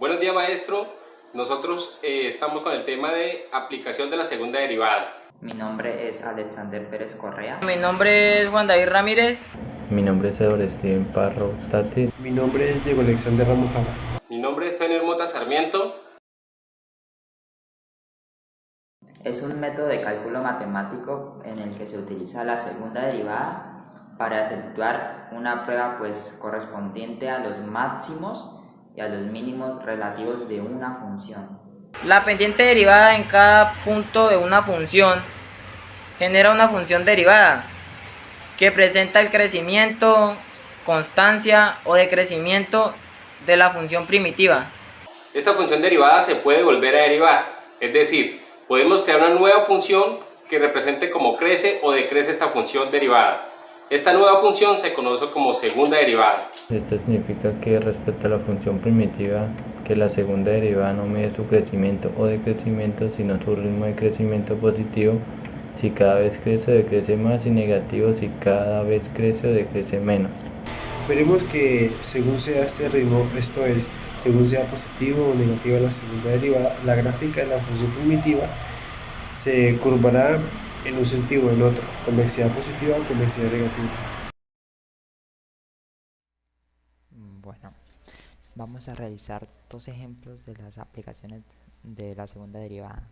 Buenos días, maestro. Nosotros estamos con el tema de aplicación de la segunda derivada. Mi nombre es Alexander Pérez Correa. Mi nombre es Juan David Ramírez. Mi nombre es Eduardo Steven Parro Tati. Mi nombre es Diego Alexander Ramos Jara. Mi nombre es Fener Mota Sarmiento. Es un método de cálculo matemático en el que se utiliza la segunda derivada para efectuar una prueba correspondiente a los máximos y a los mínimos relativos de una función. La pendiente derivada en cada punto de una función genera una función derivada que presenta el crecimiento, constancia o decrecimiento de la función primitiva. Esta función derivada se puede volver a derivar, es decir, podemos crear una nueva función que represente cómo crece o decrece esta función derivada. Esta nueva función se conoce como segunda derivada. Esto significa que respecto a la función primitiva, que la segunda derivada no mide su crecimiento o decrecimiento, sino su ritmo de crecimiento positivo, si cada vez crece o decrece más, y negativo si cada vez crece o decrece menos. Veremos que según sea este ritmo, esto es, según sea positivo o negativa la segunda derivada, la gráfica de la función primitiva se curvará en un sentido o en otro, convexidad positiva o convexidad negativa. Bueno, vamos a realizar dos ejemplos de las aplicaciones de la segunda derivada.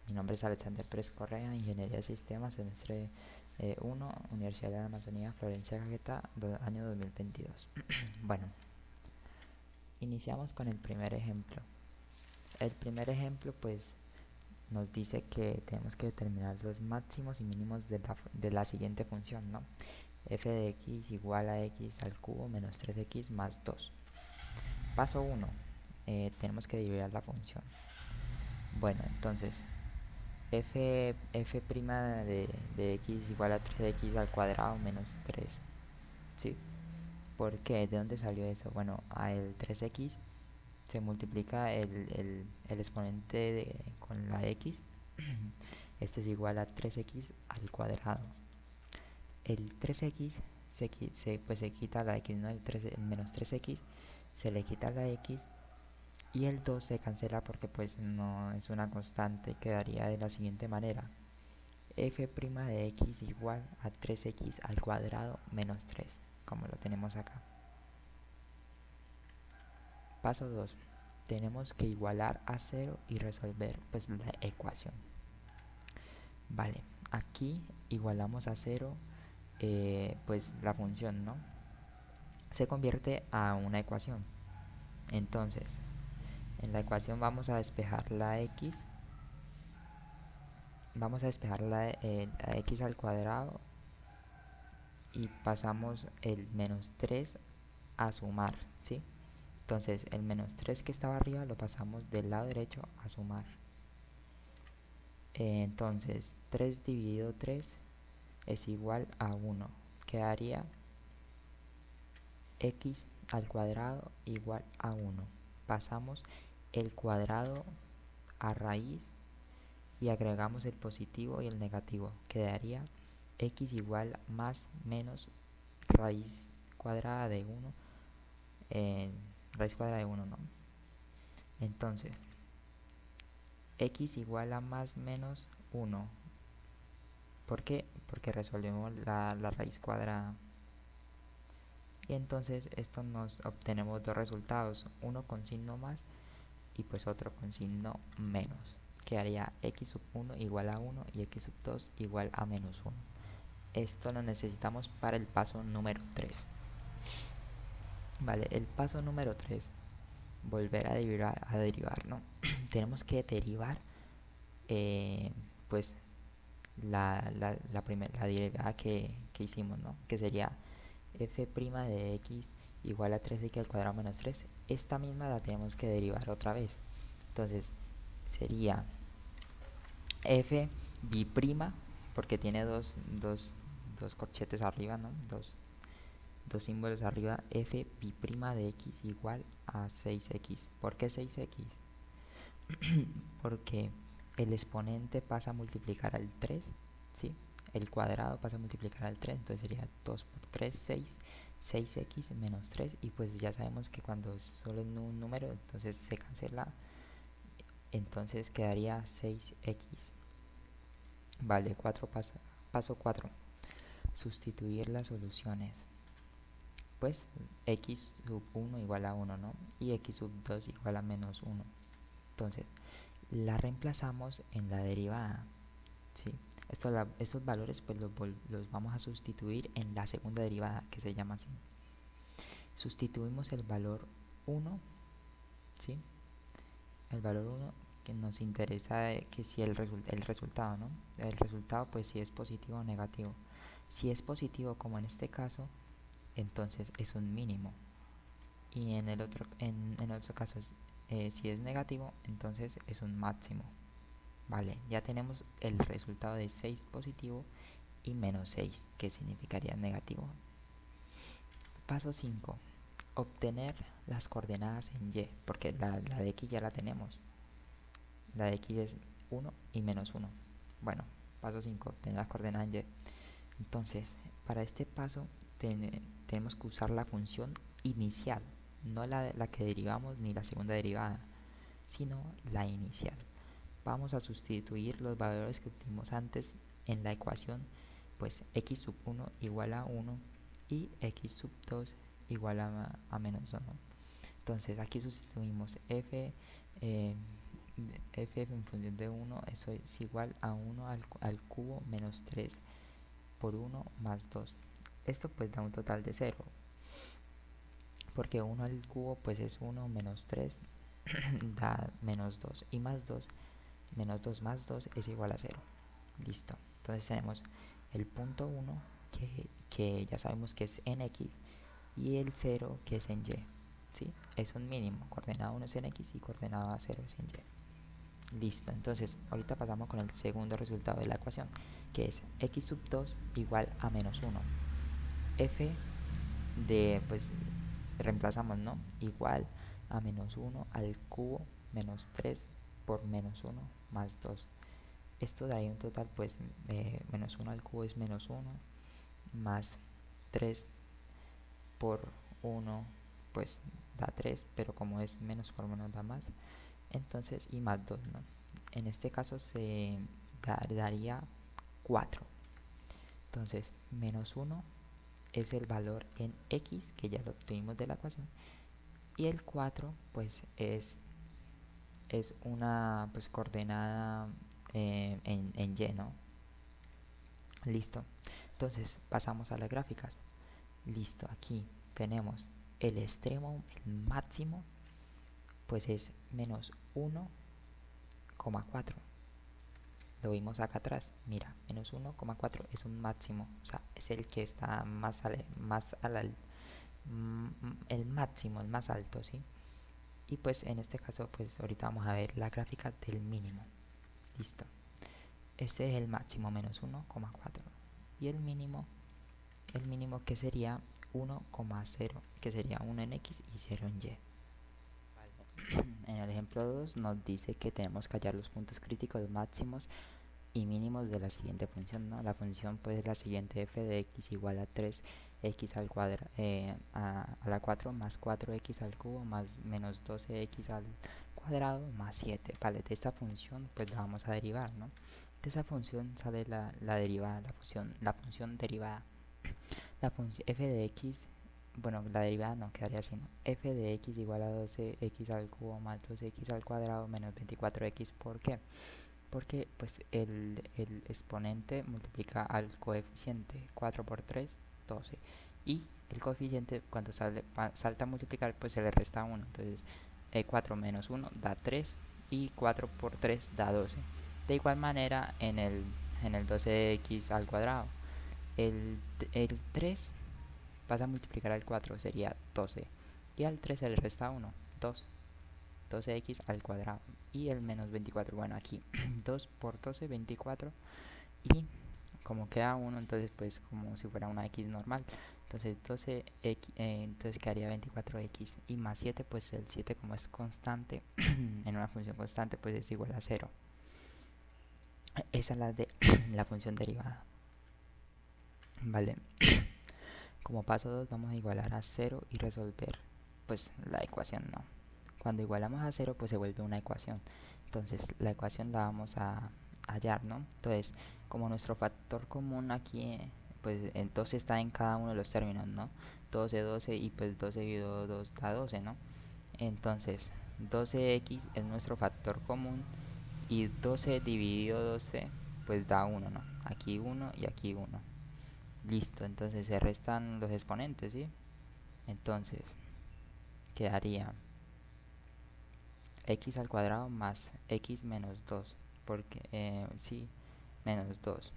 Mi nombre es Alexander Pérez Correa, Ingeniería de Sistemas, semestre 1, Universidad de la Amazonía, Florencia Caquetá, año 2022. Bueno, iniciamos con el primer ejemplo. El primer ejemplo nos dice que tenemos que determinar los máximos y mínimos de la siguiente función, ¿no? F de x igual a x al cubo menos 3x más 2. Paso 1. Tenemos que dividir la función. Bueno, entonces f' de x igual a 3x al cuadrado menos 3. ¿Sí? ¿Por qué? ¿De dónde salió eso? Bueno, al 3x se multiplica el exponente con la x. Este es igual a 3x al cuadrado. El 3x se quita la x, ¿no? El menos 3x se le quita la x y el 2 se cancela porque no es una constante. Quedaría de la siguiente manera: f' de x igual a 3x al cuadrado menos 3, como lo tenemos acá. Paso 2. Tenemos que igualar a 0 y resolver la ecuación. Vale, aquí igualamos a 0 la función, ¿no? Se convierte a una ecuación. Entonces, en la ecuación vamos a despejar la x. Vamos a despejar la x al cuadrado y pasamos el menos 3 a sumar, ¿sí? Entonces, el menos 3 que estaba arriba lo pasamos del lado derecho a sumar. Entonces, 3 dividido 3 es igual a 1. Quedaría x al cuadrado igual a 1. Pasamos el cuadrado a raíz y agregamos el positivo y el negativo. Quedaría x igual más menos raíz cuadrada de 1. Raíz cuadrada de 1, ¿no? Entonces, x igual a más menos 1. ¿Por qué? Porque resolvemos la raíz cuadrada. Y entonces esto nos obtenemos dos resultados, uno con signo más y otro con signo menos. Quedaría x sub 1 igual a 1 y x sub 2 igual a menos 1. Esto lo necesitamos para el paso número 3. Vale, el paso número 3, volver a derivar, ¿no? Tenemos que derivar la derivada que hicimos, ¿no? Que sería f' de x igual a 3x al cuadrado menos 3. Esta misma la tenemos que derivar otra vez. Entonces sería f bi'prima, porque tiene dos corchetes arriba, ¿no? Dos símbolos arriba. F bi'prima de x igual a 6x. ¿Por qué 6x? Porque el exponente pasa a multiplicar al 3, ¿sí? El cuadrado pasa a multiplicar al 3, entonces sería 2 por 3, 6. 6x menos 3, y pues ya sabemos que cuando es solo un número entonces se cancela, entonces quedaría 6x. Vale, paso 4, sustituir las soluciones. Pues x sub 1 igual a 1, ¿no? Y x sub 2 igual a menos 1. Entonces la reemplazamos en la derivada, ¿sí? Estos valores pues los vamos a sustituir en la segunda derivada, que se llama así. Sustituimos el valor 1, ¿sí? El valor 1 que nos interesa, que si el resultado, ¿no? El resultado pues si es positivo o negativo. Si es positivo, como en este caso, entonces es un mínimo. Y en el otro caso, si es negativo, entonces es un máximo. Vale, ya tenemos el resultado de 6 positivo y menos 6, que significaría negativo. Paso 5. Obtener las coordenadas en y, porque la de x ya la tenemos. La de x es 1 y menos 1. Bueno, paso 5, obtener las coordenadas en y. Entonces, para este paso tenemos que usar la función inicial, no la que derivamos ni la segunda derivada, sino la inicial. Vamos a sustituir los valores que obtuvimos antes en la ecuación, pues x sub 1 igual a 1 y x sub 2 igual a menos 1. Entonces aquí sustituimos f en función de 1, eso es igual a 1 al cubo menos 3 por 1 más 2. Esto pues da un total de 0, porque 1 al cubo pues es 1 menos 3 da menos 2, y más 2, menos 2 más 2 es igual a 0. Listo. Entonces tenemos el punto 1 que ya sabemos que es en x, y el 0 que es en y, ¿sí? Es un mínimo, coordenada 1 es en x y coordenada 0 es en y. Listo, entonces ahorita pasamos con el segundo resultado de la ecuación, que es x sub 2 igual a menos 1. F de, pues reemplazamos, ¿no? Igual a menos 1 al cubo menos 3 por menos 1 más 2. Esto daría un total, pues menos 1 al cubo es menos 1, más 3 por 1 pues da 3, pero como es menos por menos da más, entonces, y más 2, ¿no? En este caso se daría 4. Entonces menos 1 es el valor en x, que ya lo obtuvimos de la ecuación, y el 4 pues es una pues coordenada en y, ¿no? Listo. Entonces pasamos a las gráficas. Listo, aquí tenemos el extremo, el máximo, pues es menos 1,4. Lo vimos acá atrás, mira, menos 1,4 es un máximo, o sea, es el que está el máximo, el más alto, ¿sí? Y pues en este caso, pues ahorita vamos a ver la gráfica del mínimo. Listo. Este es el máximo, menos 1,4. Y el mínimo que sería 1,0, que sería 1 en x y 0 en y. En el ejemplo 2 nos dice que tenemos que hallar los puntos críticos máximos y mínimos de la siguiente función, ¿no? La función pues es la siguiente: f de x igual a 3x al cuadrado a la 4 más 4x al cubo más menos 12x al cuadrado más 7. Vale, de esta función pues la vamos a derivar, ¿no? De esa función sale la derivada, la función derivada. La función f de x, bueno, la derivada no quedaría así, ¿no? F de x igual a 12x al cubo más 2x al cuadrado menos 24x. ¿Por qué? Porque pues el exponente multiplica al coeficiente. 4 por 3, 12. Y el coeficiente cuando salta a multiplicar pues se le resta 1. Entonces 4 menos 1 da 3 y 4 por 3 da 12. De igual manera en el 12x al cuadrado, el 3 vas a multiplicar al 4, sería 12, y al 3 se le resta 1, 2, 12x al cuadrado, y el menos 24, bueno, aquí 2 por 12, 24, y como queda 1, entonces pues como si fuera una x normal, entonces 12x, entonces quedaría 24x, y más 7, pues el 7 como es constante en una función constante pues es igual a 0. Esa es la de la función derivada. Vale. Como paso 2 vamos a igualar a 0 y resolver pues la ecuación, ¿no? Cuando igualamos a 0 pues se vuelve una ecuación. Entonces la ecuación la vamos a hallar, ¿no? Entonces, como nuestro factor común aquí, pues entonces está en cada uno de los términos, ¿no? 12, 12 y pues 12 dividido 2 da 12, ¿no? Entonces, 12x es nuestro factor común y 12 dividido 12 pues da 1, ¿no? Aquí 1 y aquí 1. Listo, entonces se restan los exponentes, ¿sí? Entonces, quedaría x al cuadrado más x menos 2, porque, sí, menos 2.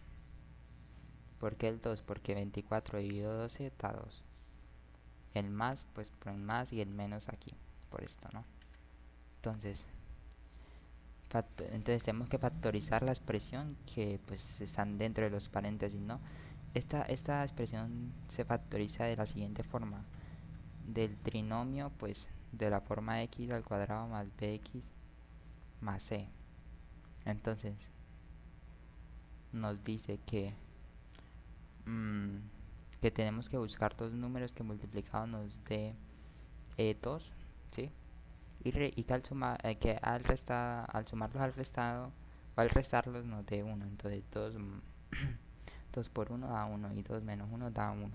¿Por qué el 2? Porque 24 dividido 12 da 2. El más, pues por el más y el menos aquí, por esto, ¿no? Entonces, entonces tenemos que factorizar la expresión que pues están dentro de los paréntesis, ¿no? Esta expresión se factoriza de la siguiente forma. Del trinomio, pues de la forma x al cuadrado más bx más c. Entonces, nos dice que tenemos que buscar dos números que multiplicados nos dé 2, ¿sí? Y que que al sumarlos al restado o al restarlos nos dé 1. Entonces 2 por 1 da 1 y 2 menos 1 da 1.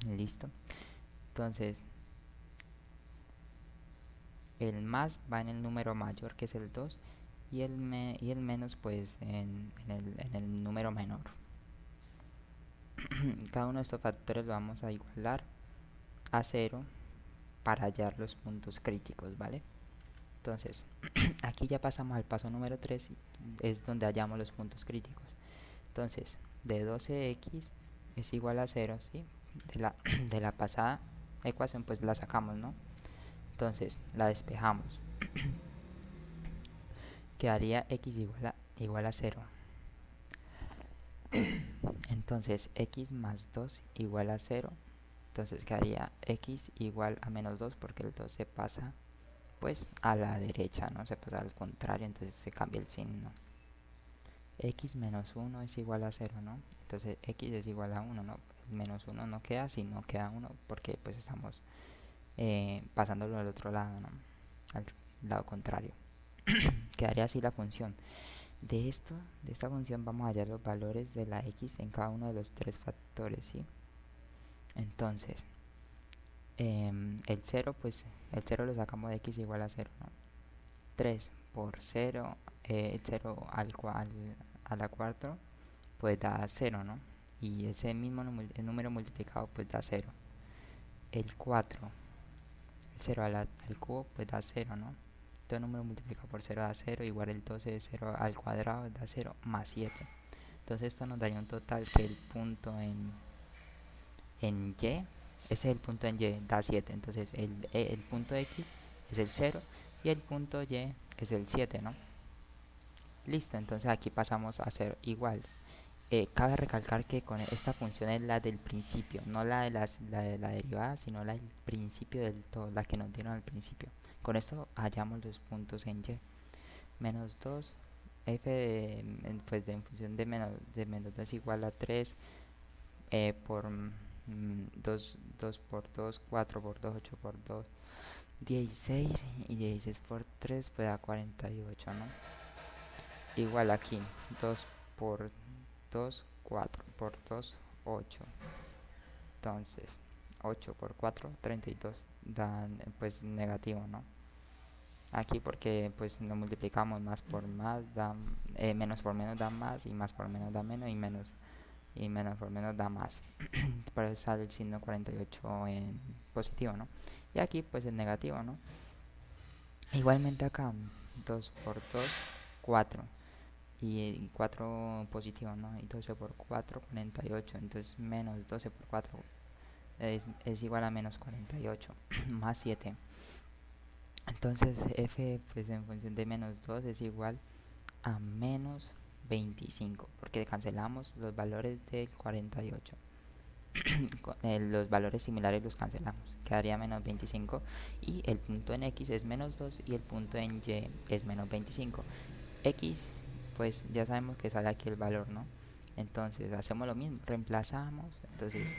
Listo. Entonces el más va en el número mayor, que es el 2, y el menos pues en el número menor. Cada uno de estos factores lo vamos a igualar a 0 para hallar los puntos críticos, ¿vale? Entonces, aquí ya pasamos al paso número 3, es donde hallamos los puntos críticos. Entonces, de 12x es igual a 0, ¿sí? De la pasada ecuación pues la sacamos, ¿no? Entonces, la despejamos. Quedaría x igual a 0. Entonces, x más 2 igual a 0. Entonces quedaría x igual a menos 2 porque el 2 se pasa pues a la derecha, ¿no? Se pasa al contrario, entonces se cambia el signo. X menos 1 es igual a 0, ¿no? Entonces x es igual a 1, ¿no? El menos 1 no queda, sino queda 1 porque pues estamos pasándolo al otro lado, ¿no? Al lado contrario. Quedaría así la función. De esta función vamos a hallar los valores de la x en cada uno de los tres factores, ¿sí? Entonces, el 0, pues el 0 lo sacamos de x igual a 0, ¿no? 3 por 0, el 0 a la 4, pues da 0, ¿no? Y ese mismo el número multiplicado, pues da 0. El 4, el 0 al cubo, pues da 0, ¿no? Todo número multiplicado por 0 da 0, igual el 12 de 0 al cuadrado da 0 más 7. Entonces esto nos daría un total que el punto en y, ese es el punto en y, da 7. Entonces el punto x es el 0 y el punto y es el 7, ¿no? Listo, entonces aquí pasamos a hacer igual. Cabe recalcar que con esta función es la del principio, no la de la derivada, sino la del principio del todo, la que nos dieron al principio. Con esto hallamos los puntos en y. Menos 2, f pues en función de menos 2 igual a 3 por 2 por 2, 4 por 2, 8 por 2, 16 y 16 por 3 pues da 48, ¿no? Igual aquí 2 por 2, 4 por 2, 8. Entonces 8 por 4, 32 dan pues negativo, ¿no? Aquí porque pues lo multiplicamos, más por más da menos por menos da más y más por menos da menos y menos por menos da más. Por eso sale el signo 48 en positivo, ¿no? Y aquí pues el negativo, ¿no? Igualmente acá 2 por 2, 4 y 4 positivo, ¿no? Y 12 por 4, 48. Entonces menos 12 por 4 es igual a menos 48 más 7. Entonces f pues en función de menos 2 es igual a menos 25 porque cancelamos los valores del 48. Los valores similares los cancelamos, quedaría menos 25 y el punto en x es menos 2 y el punto en y es menos 25. X pues ya sabemos que sale aquí el valor, ¿no? Entonces hacemos lo mismo, reemplazamos, entonces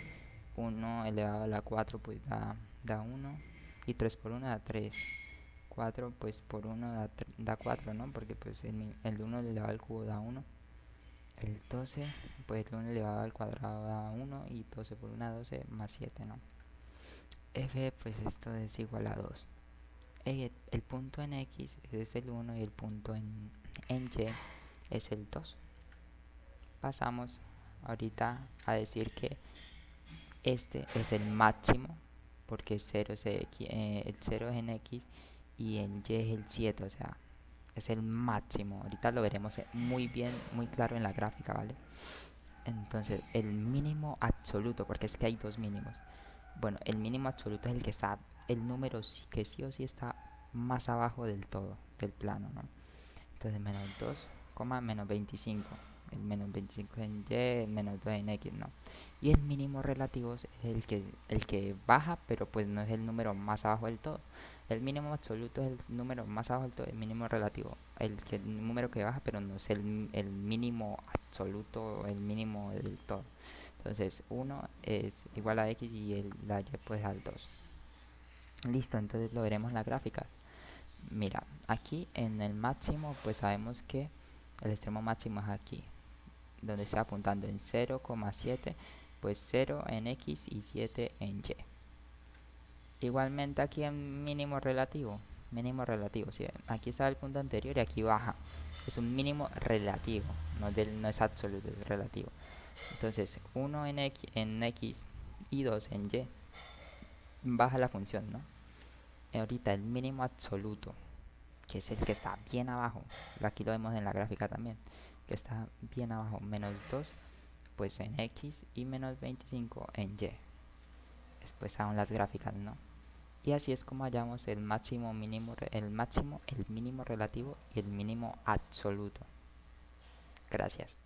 1 elevado a la 4 pues da 1 y 3 por 1 da 3. 4 pues por 1 da 4, ¿no? Porque pues el 1 elevado al cubo da 1. El 12 pues el 1 elevado al cuadrado da 1 y 12 por 1 da 12 más 7, ¿no? F pues esto es igual a 2. El punto en X es el 1 y el punto en Y es el 2. Pasamos ahorita a decir que este es el máximo porque el 0 es en X y en Y es el 7, o sea, es el máximo. Ahorita lo veremos muy bien, muy claro en la gráfica, ¿vale? Entonces, el mínimo absoluto, porque es que hay dos mínimos. Bueno, el mínimo absoluto es el que está, el número que sí o sí está más abajo del todo, del plano, ¿no? Entonces, menos 2, menos 25. El menos 25 en Y, el menos 2 en X, ¿no? Y el mínimo relativo es el que baja, pero pues no es el número más abajo del todo. El mínimo absoluto es el número más abajo del todo, el mínimo relativo, el número que baja, pero no es el mínimo absoluto, el mínimo del todo. Entonces 1 es igual a X y la Y pues al 2. Listo, entonces lo veremos en la gráfica. Mira, aquí en el máximo pues sabemos que el extremo máximo es aquí, donde está apuntando en 0,7, pues 0 en X y 7 en Y. Igualmente aquí en mínimo relativo, ¿sí? Aquí está el punto anterior y aquí baja. Es un mínimo relativo, no es absoluto, es relativo. Entonces 1 en X y 2 en Y. Baja la función, ¿no? Ahorita el mínimo absoluto, que es el que está bien abajo, aquí lo vemos en la gráfica también, que está bien abajo, menos 2 pues en X y menos 25 en Y. Después aún las gráficas, ¿no? Y así es como hallamos el máximo, el máximo, el mínimo relativo y el mínimo absoluto. Gracias.